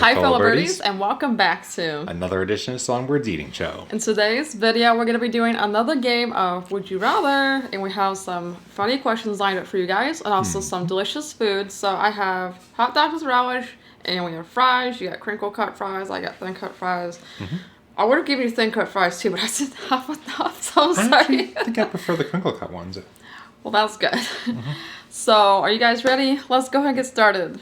Hi fellow birdies, and welcome back to another edition of SongByrd's Eating Show. In today's video, we're going to be doing another game of Would You Rather, and we have some funny questions lined up for you guys, and also some delicious food. So I have hot dogs with relish, and we have fries. You got crinkle cut fries, I got thin cut fries. I would have given you thin cut fries too, but I didn't have enough, so I'm sorry. I think I prefer the crinkle cut ones. Well, that's good. So, are you guys ready? Let's go ahead and get started.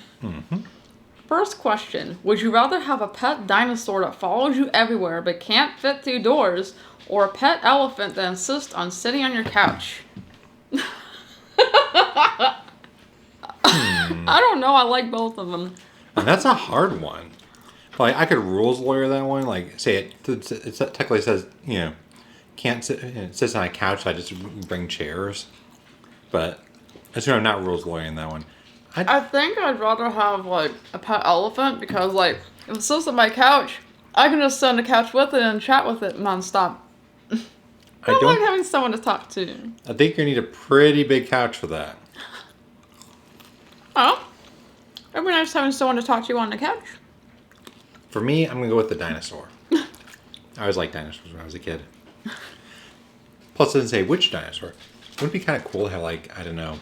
First question, would you rather have a pet dinosaur that follows you everywhere but can't fit through doors, or a pet elephant that insists on sitting on your couch? I don't know, I like both of them. And that's a hard one. Like, I could rules lawyer that one. Like, say it technically says, can't sit, it sits on a couch, so I just bring chairs. But I assume I'm not rules lawyering that one. I think I'd rather have, like, a pet elephant because, like, if it sits on my couch, I can just sit on the couch with it and chat with it nonstop. I don't like having someone to talk to. I think you need a pretty big couch for that. Oh, it'd be nice having someone to talk to on the couch. For me, I'm going to go with the dinosaur. I always liked dinosaurs when I was a kid. Plus, it doesn't say which dinosaur. Wouldn't it be kind of cool to have, like, I don't know,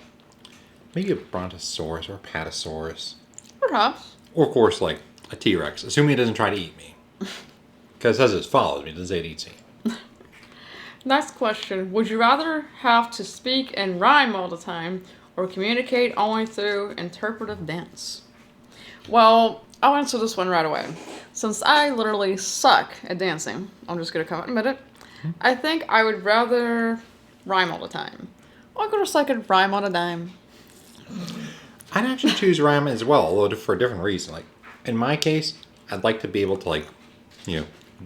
maybe a brontosaurus or a patasaurus. Perhaps. Or, of course, like a T-Rex, assuming it doesn't try to eat me. Because it says it follows me, it doesn't say it eats me. Next question. Would you rather have to speak and rhyme all the time, or communicate only through interpretive dance? Well, I'll answer this one right away. Since I literally suck at dancing, I'm just going to come out and admit it, I think I would rather rhyme all the time. I'll go just like a rhyme on a dime. I'd actually choose rhyme as well, although for a different reason. Like, in my case, I'd like to be able to, like,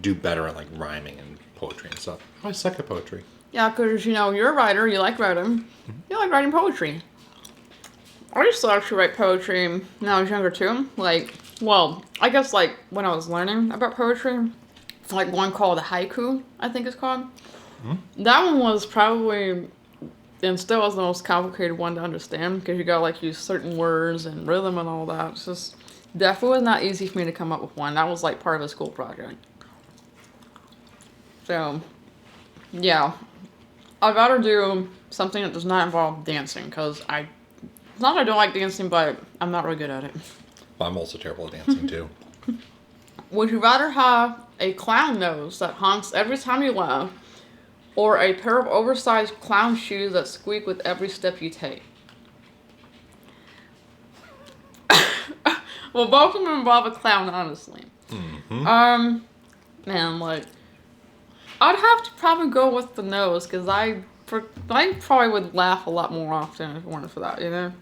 do better at, like, rhyming and poetry and stuff. I suck at poetry. Yeah, because, you're a writer, you like writing. You like writing poetry. I used to actually write poetry when I was younger, too. Like, well, I guess, like, when I was learning about poetry, it's like one called a haiku, I think it's called. That one was probably, and still is the most complicated one to understand, because you gotta, like, use certain words and rhythm and all that. It's just definitely was not easy for me to come up with one. That was, like, part of a school project. So, yeah. I'd rather do something that does not involve dancing, because it's not that I don't like dancing, but I'm not really good at it. Well, I'm also terrible at dancing, too. Would you rather have a clown nose that honks every time you laugh, or a pair of oversized clown shoes that squeak with every step you take? Well, both of them involve a clown, honestly. Man, like, I'd have to probably go with the nose, because I probably would laugh a lot more often if it weren't for that,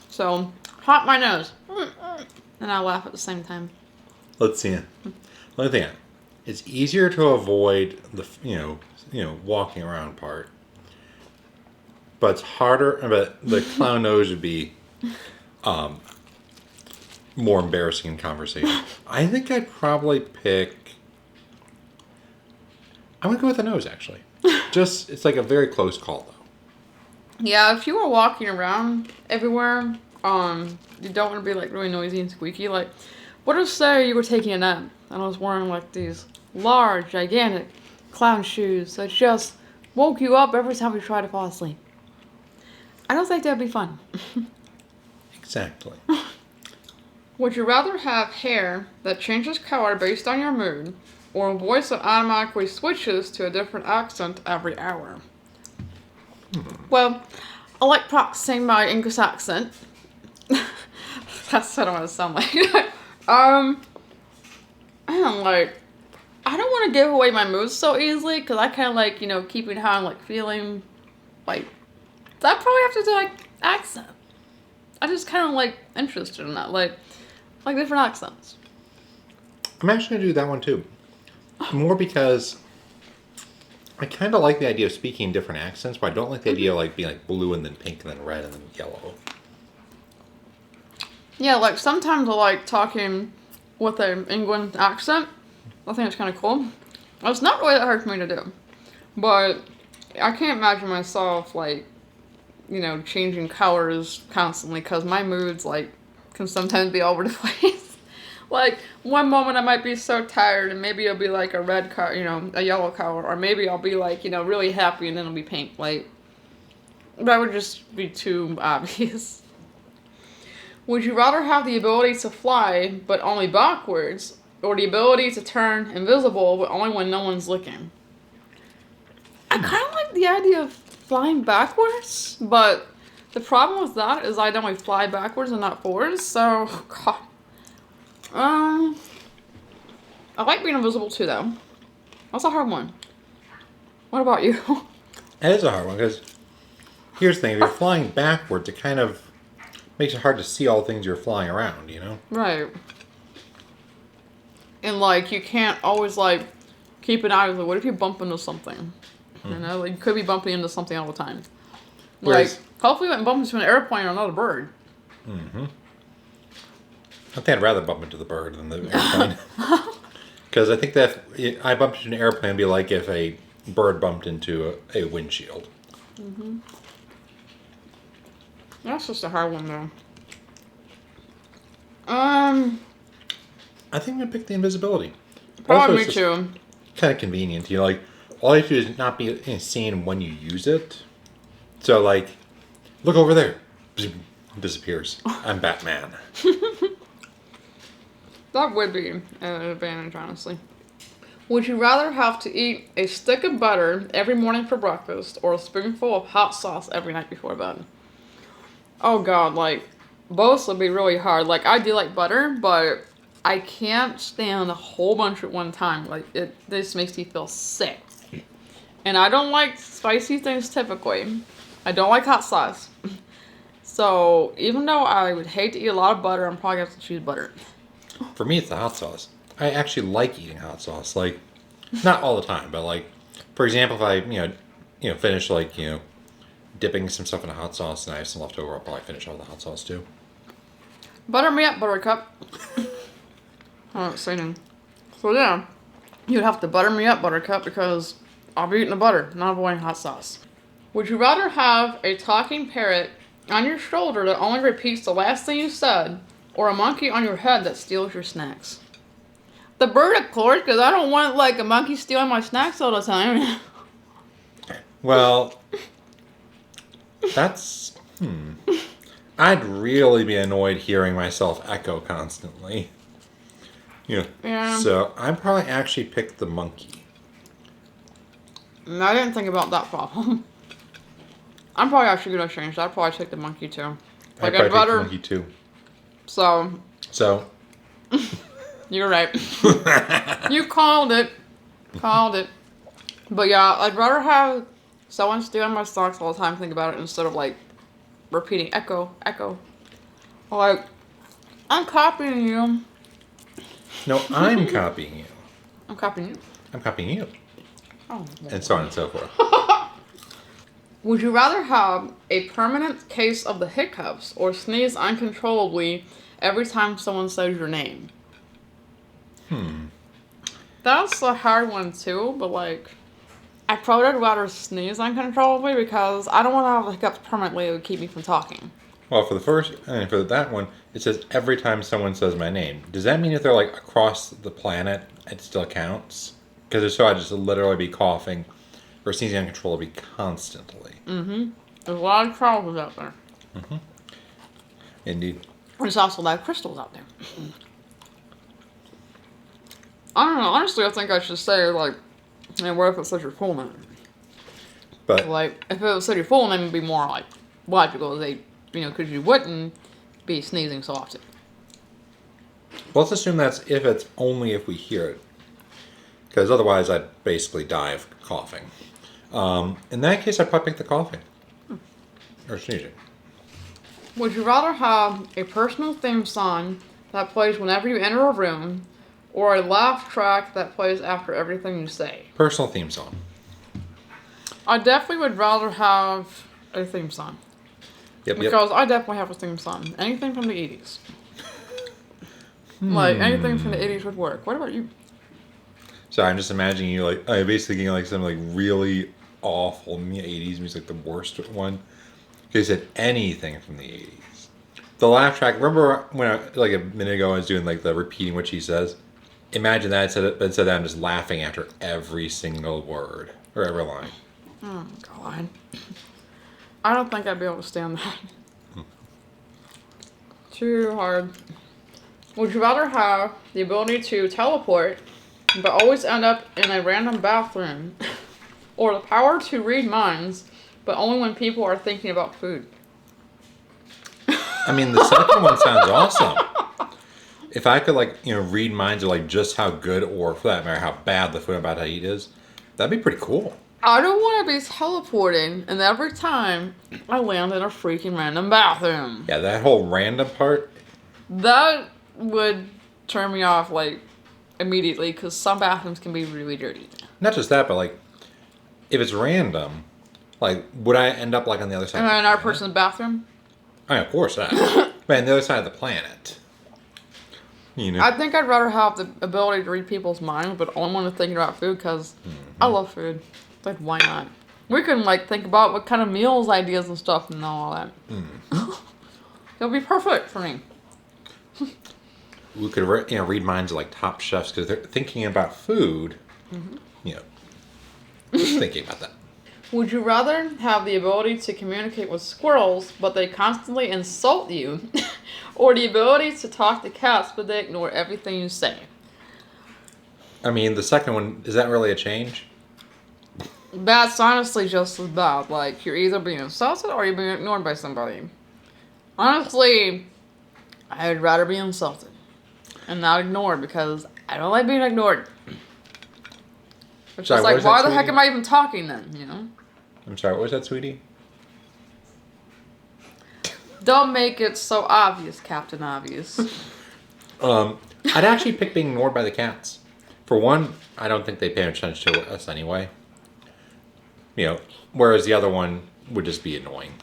So, honk my nose. And I laugh at the same time. Let's see. Let me think. It's easier to avoid the, walking around part. But it's harder, but the clown nose would be more embarrassing in conversation. I think I'd probably pick, I'm going to go with the nose, actually. It's like a very close call, though. Yeah, if you were walking around everywhere, you don't want to be, like, really noisy and squeaky. Like, what if, say, you were taking a nap, and I was wearing, like, these large, gigantic clown shoes that just woke you up every time you try to fall asleep? I don't think that'd be fun. Exactly. Would you rather have hair that changes color based on your mood, or a voice that automatically switches to a different accent every hour? Well, I like practicing my English accent. That's what I want to sound like. And, like, I don't want to give away my moods so easily, because I kind of like, keeping how I'm, like, feeling, like, so I probably have to do, like, accent. I just kind of, like, interested in that, like different accents. I'm actually going to do that one, too. More because I kind of like the idea of speaking different accents, but I don't like the idea of, like, being, like, blue and then pink and then red and then yellow. Yeah, like, sometimes I like talking with an England accent. I think it's kind of cool. It's not really that hard for me to do. But I can't imagine myself, like, changing colors constantly, because my moods, like, can sometimes be all over the place. Like, one moment I might be so tired, and maybe it'll be like a red color, a yellow color, or maybe I'll be like, really happy, and then it'll be pink. Like, that would just be too obvious. Would you rather have the ability to fly, but only backwards, or the ability to turn invisible, but only when no one's looking? I kind of like the idea of flying backwards, but the problem with that is I'd only fly backwards and not forwards, so, God. I like being invisible too, though. That's a hard one. What about you? That is a hard one, because here's the thing. If you're flying backwards, it kind of makes it hard to see all the things you're flying around, you know? Right. And, like, you can't always, like, keep an eye on, like, what if you bump into something? You know, like, you could be bumping into something all the time. Whereas, like, hopefully you wouldn't bump into an airplane or another bird. Mm-hmm. I think I'd rather bump into the bird than the airplane. Because I think that if I bumped into an airplane, it'd be like if a bird bumped into a windshield. Mm-hmm. That's just a hard one, though. I think I'm going to pick the invisibility. Probably me too. Kind of convenient. You know, like, all you have to do is not be seen when you use it. So, like, look over there. Disappears. I'm Batman. That would be an advantage, honestly. Would you rather have to eat a stick of butter every morning for breakfast or a spoonful of hot sauce every night before bed? Oh, God, like, both would be really hard. Like, I do like butter, but I can't stand a whole bunch at one time. Like, this makes me feel sick. And I don't like spicy things typically. I don't like hot sauce. So, even though I would hate to eat a lot of butter, I'm probably going to have to choose butter. For me, it's the hot sauce. I actually like eating hot sauce. Like, not all the time, but, like, for example, if I, finish, like, dipping some stuff in a hot sauce and I have some left over, I'll probably finish all the hot sauce, too. Butter me up, Buttercup. Oh, exciting. So, yeah, you'd have to butter me up, Buttercup, because I'll be eating the butter, not avoiding hot sauce. Would you rather have a talking parrot on your shoulder that only repeats the last thing you said, or a monkey on your head that steals your snacks? The bird, of course, because I don't want, like, a monkey stealing my snacks all the time. Well, that's... I'd really be annoyed hearing myself echo constantly. Yeah. So, I'd probably actually pick the monkey. I didn't think about that problem. I'm probably actually going to change that. I'd probably take the monkey, too. Like, I'd probably take the monkey, too. So... You're right. You called it. But yeah, I'd rather have someone stealing my socks all the time think about it instead of, like, repeating echo, echo. Like, I'm copying you. No, I'm copying you. I'm copying you. I'm copying you. Oh. And so on and so forth. Would you rather have a permanent case of the hiccups or sneeze uncontrollably every time someone says your name? That's a hard one too, but like, I probably would rather sneeze uncontrollably because I don't want to have hiccups permanently. It would keep me from talking. Well, for that one, it says every time someone says my name. Does that mean if they're like across the planet, it still counts? Because if so, I'd just literally be coughing or sneezing uncontrollably constantly. Mm-hmm. There's a lot of crystals out there. Mm-hmm. Indeed. There's also a lot of crystals out there. I don't know. Honestly, I think I should say, like, what if it says your full name? But, like, if it said your full name, it would be more, like, logical. Because you wouldn't be sneezing so often. well, let's assume that's if we hear it. Because otherwise, I'd basically die of coughing. In that case, I'd probably pick the coughing. Or sneezing. Would you rather have a personal theme song that plays whenever you enter a room, or a laugh track that plays after everything you say? Personal theme song. I definitely would rather have a theme song. Because I definitely have a theme song. Anything from the 80s. Like, anything from the 80s would work. What about you? So I'm just imagining you, like, basically getting, like, some, like, really awful 80s music, the worst one. You said anything from the 80s. The laugh track. Remember when like a minute ago I was doing like the repeating what she says. Imagine that instead I'm just laughing after every single word or every line. Oh God. I don't think I'd be able to stand that. Too hard. Would you rather have the ability to teleport, but always end up in a random bathroom, or the power to read minds, but only when people are thinking about food? I mean, the second one sounds awesome. If I could, like, read minds of, like, just how good or, for that matter, how bad the food I'm about to eat is, that'd be pretty cool. I don't want to be teleporting, and every time I land in a freaking random bathroom. Yeah, that whole random part. That would turn me off, like, immediately, because some bathrooms can be really dirty. Not just that, but, like, if it's random, like, would I end up, like, on the other side Am of I the in our planet? person's bathroom? I mean, of course that. But on the other side of the planet. I think I'd rather have the ability to read people's minds, but only when they're thinking about food, because I love food. Like, why not? We can, like, think about what kind of meals, ideas, and stuff, and all that. It'll be perfect for me. We could, read minds of, like, top chefs, because they're thinking about food. Just thinking about that. Would you rather have the ability to communicate with squirrels, but they constantly insult you, or the ability to talk to cats, but they ignore everything you say? I mean, the second one, is that really a change? That's honestly just as bad. Like, you're either being insulted or you're being ignored by somebody. Honestly, I'd rather be insulted and not ignored, because I don't like being ignored. It's Sorry, just what like, is that, why the heck sweetie? am I even talking then, I'm sorry, what was that, sweetie? Don't make it so obvious, Captain Obvious. I'd actually pick being ignored by the cats. For one, I don't think they pay attention to us anyway. Whereas the other one would just be annoying.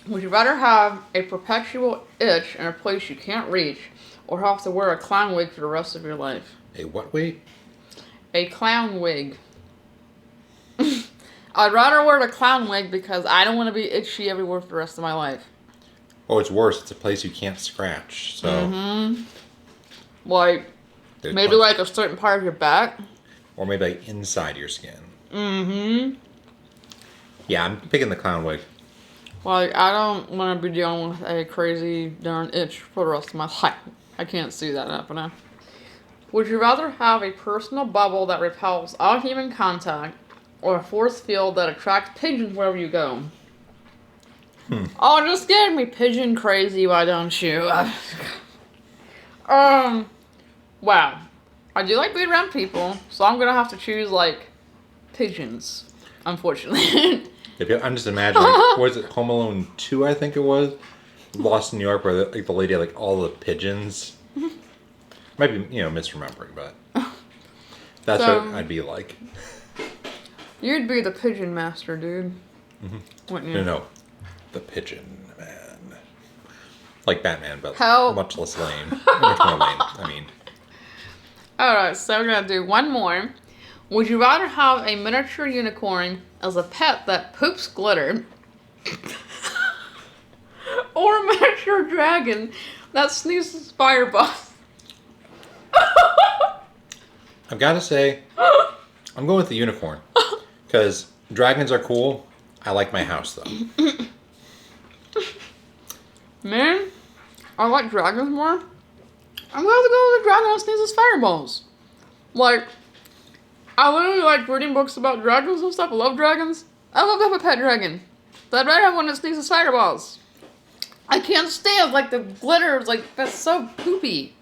Would you rather have a perpetual itch in a place you can't reach, or have to wear a clown wig for the rest of your life? A what wig? A clown wig. I'd rather wear the clown wig because I don't want to be itchy everywhere for the rest of my life. Oh, it's worse. It's a place you can't scratch. So. Like, maybe like a certain part of your back. Or maybe like inside your skin. Yeah, I'm picking the clown wig. Like, I don't want to be dealing with a crazy darn itch for the rest of my life. I can't see that happening. Would you rather have a personal bubble that repels all human contact, or a force field that attracts pigeons wherever you go? Oh, just get me pigeon crazy, why don't you? Wow. I do like being around people, so I'm gonna have to choose, like, pigeons, unfortunately. I'm just imagining, what was it, Home Alone 2, I think it was? Lost in New York, where the lady had, like, all the pigeons. Might be, misremembering, but that's what I'd be like. You'd be the pigeon master, dude. Wouldn't you? No. The Pigeon Man. Like Batman, but Help. much less lame. Much more lame, I mean. Alright, so we're gonna do one more. Would you rather have a miniature unicorn as a pet that poops glitter, or a miniature dragon that sneezes fireballs? I've got to say, I'm going with the unicorn. Because dragons are cool. I like my house, though. Man, I like dragons more. I'm gonna have to go with the dragon that sneezes fireballs. Like, I literally like reading books about dragons and stuff. I love dragons. I love to have a pet dragon. But I'd rather have one that sneezes fireballs. I can't stand, like, the glitter. Like, that's so poopy.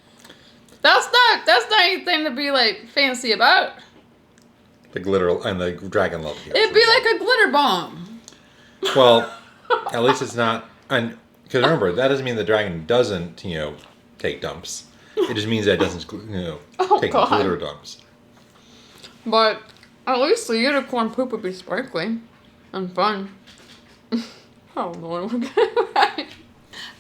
That's not anything to be, like, fancy about. The glitter and the dragon love. It'd be like a glitter bomb. Well, at least it's not. And because remember, that doesn't mean the dragon doesn't, take dumps. It just means that it doesn't, take God. glitter dumps. But at least the unicorn poop would be sparkly and fun. Oh Lord, we're good.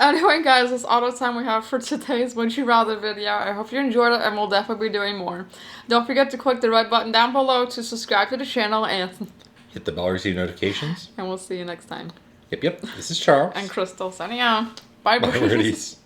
Anyway, guys, that's all the time we have for today's Would You Rather video. I hope you enjoyed it, and we'll definitely be doing more. Don't forget to click the red button down below to subscribe to the channel, and Hit the bell to receive notifications. we'll see you next time. Yep. This is Charles. And Crystal, signing out. Bye, Bye, birdies. birdies.